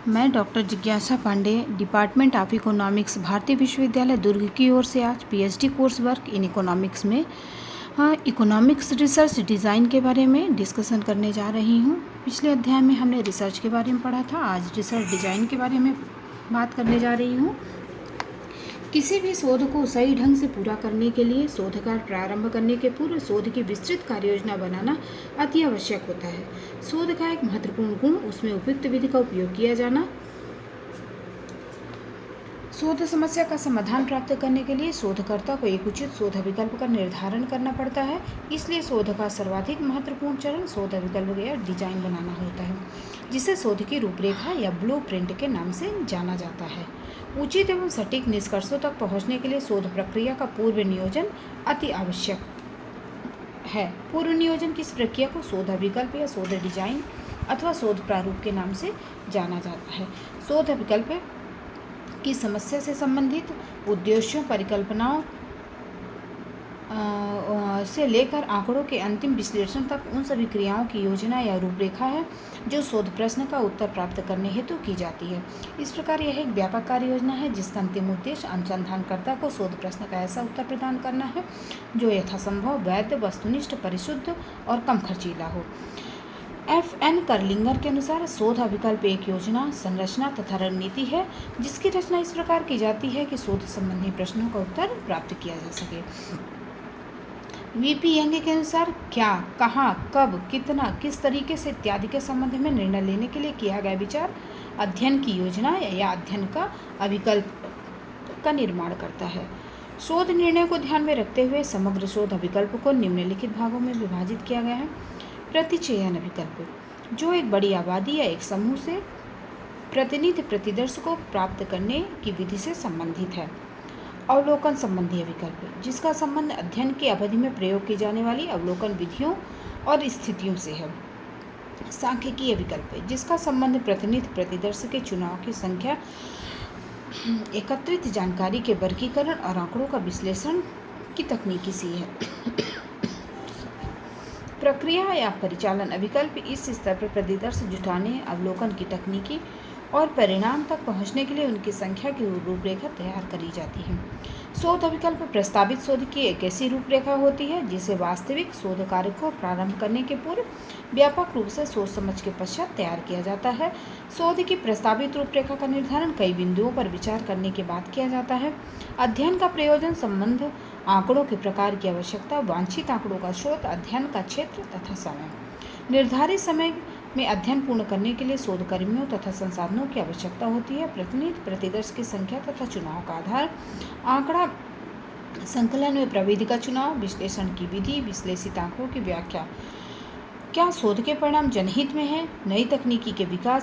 मैं डॉक्टर जिज्ञासा Pandey, department of economics, भारतीय विश्वविद्यालय दुर्ग की ओर से आज PhD course work in economics में इकोनॉमिक्स रिसर्च डिज़ाइन के बारे में डिस्कशन करने जा रही हूँ। पिछले अध्याय में हमने रिसर्च के बारे में पढ़ा था, आज रिसर्च डिज़ाइन के बारे में बात करने जा रही हूँ। किसी भी शोध को सही ढंग से पूरा करने के लिए शोध कार्य प्रारंभ करने के पूर्व शोध की विस्तृत कार्य योजना बनाना अति आवश्यक होता है। शोध का एक महत्वपूर्ण गुण उसमें उपयुक्त विधि का उपयोग किया जाना। शोध समस्या का समाधान प्राप्त करने के लिए शोधकर्ता को एक उचित शोध विकल्प का निर्धारण करना पड़ता है। इसलिए शोध का सर्वाधिक महत्वपूर्ण चरण शोध विकल्प या डिजाइन बनाना होता है, जिसे शोध की रूपरेखा या ब्लूप्रिंट के नाम से जाना जाता है। उचित एवं सटीक निष्कर्षों तक पहुंचने के लिए शोध प्रक्रिया का पूर्व नियोजन अति आवश्यक है। पूर्व नियोजन की इस प्रक्रिया को शोध विकल्प या शोध डिजाइन अथवा शोध प्रारूप के नाम से जाना जाता है। शोध विकल्प की समस्या से संबंधित उद्देश्यों, परिकल्पनाओं से लेकर आंकड़ों के अंतिम विश्लेषण तक उन सभी क्रियाओं की योजना या रूपरेखा है जो शोध प्रश्न का उत्तर प्राप्त करने हेतु की जाती है। इस प्रकार यह एक व्यापक कार्य योजना है जिसका अंतिम उद्देश्य अनुसंधानकर्ता को शोध प्रश्न का ऐसा उत्तर प्रदान करना है जो यथासंभव वैध, वस्तुनिष्ठ, परिशुद्ध और कम खर्चीला हो। F.N. कर्लिंगर के अनुसार शोध विकल्प एक योजना, संरचना तथा रणनीति है जिसकी रचना इस प्रकार की जाती है कि शोध संबंधी प्रश्नों का उत्तर प्राप्त किया जा सके। वीपी यंग के अनुसार क्या, कहाँ, कब, कितना, किस तरीके से इत्यादि के संबंध में निर्णय लेने के लिए किया गया विचार अध्ययन की योजना या अध्ययन का अभिकल्प का निर्माण करता है। शोध निर्णय को ध्यान में रखते हुए समग्र शोध विकल्प को निम्नलिखित भागों में विभाजित किया गया है। प्रतिचयन विकल्प, जो एक बड़ी आबादी या एक समूह से प्रतिनिधि प्रतिदर्श को प्राप्त करने की विधि से संबंधित है। अवलोकन संबंधी विकल्प, जिसका संबंध अध्ययन की अवधि में प्रयोग की जाने वाली अवलोकन विधियों और स्थितियों से है। सांख्यिकीय विकल्प, जिसका संबंध प्रतिनिधि प्रतिदर्श के चुनाव की संख्या, एकत्रित जानकारी के वर्गीकरण और आंकड़ों का विश्लेषण की तकनीकी से है। प्रक्रिया या परिचालन विकल्प, इस स्तर पर प्रतिदर्श जुटाने, अवलोकन की तकनीकी और परिणाम तक पहुंचने के लिए उनकी संख्या की रूपरेखा तैयार करी जाती है। शोध विकल्प प्रस्तावित शोध की एक ऐसी रूपरेखा होती है जिसे वास्तविक शोध कार्य को प्रारंभ करने के पूर्व व्यापक रूप से सोच समझ के पश्चात तैयार किया जाता है। शोध की प्रस्तावित रूपरेखा का निर्धारण कई बिंदुओं पर विचार करने के बाद किया जाता है। अध्ययन का प्रयोजन, संबंध, आंकड़ों के प्रकार की आवश्यकता, वांछित आंकड़ों का स्रोत, अध्ययन का क्षेत्र तथा समय। निर्धारित समय में अध्ययन पूर्ण करने के लिए शोधकर्मियों तथा संसाधनों की आवश्यकता होती है। प्रतिनिधि प्रतिदर्श की संख्या तथा चुनाव का आधार, आंकड़ा संकलन में प्रविधि का चुनाव, विश्लेषण की विधि, विश्लेषित आंकड़ों की व्याख्या। क्या शोध के परिणाम जनहित में है? नई तकनीकी के विकास,